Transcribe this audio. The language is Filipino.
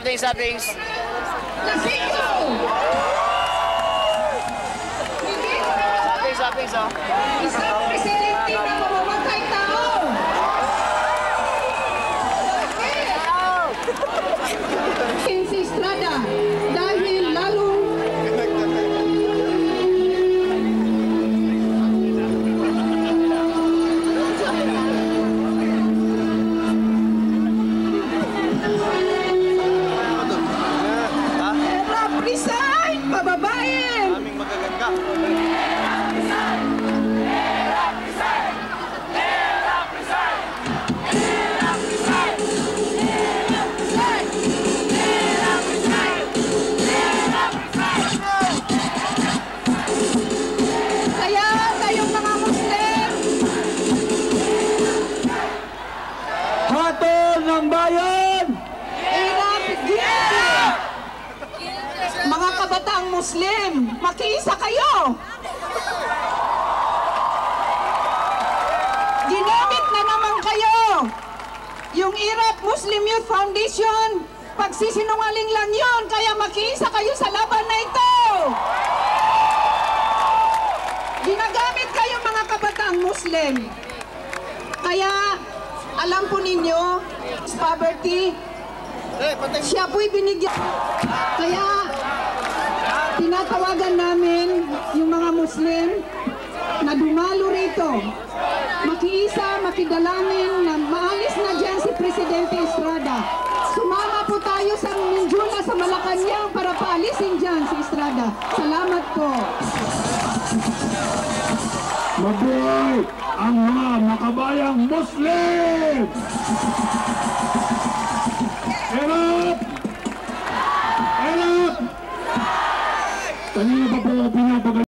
Sabings. Sabings, oh. Isang presidente na mamamatay tao. Si Estrada, dahil lalong resign, pababain! Aming magaganda. Kaya kayong mga Muslim, Hatol ng bayan! Iraq Gil! Mga kabataang Muslim, makiisa kayo! Ginamit na naman kayo! Yung Iraq Muslim Youth Foundation, pagsisinungaling lang yun, kaya makiisa kayo sa laban na ito! Ginagamit kayo mga kabataang Muslim. Kaya, alam po ninyo, poverty, siya po'y binigyan. Kaya, tinatawagan namin yung mga Muslim na dumalo rito. Makiisa, makidalamin na maalis na dyan si Presidente Estrada. Sumama po tayo sa Minjula sa Malacanang para paalisin dyan si Estrada. Salamat po. Mabuhay ang mga makabayang Muslim! Erap! Erap! Kanina pa po pinapagaling.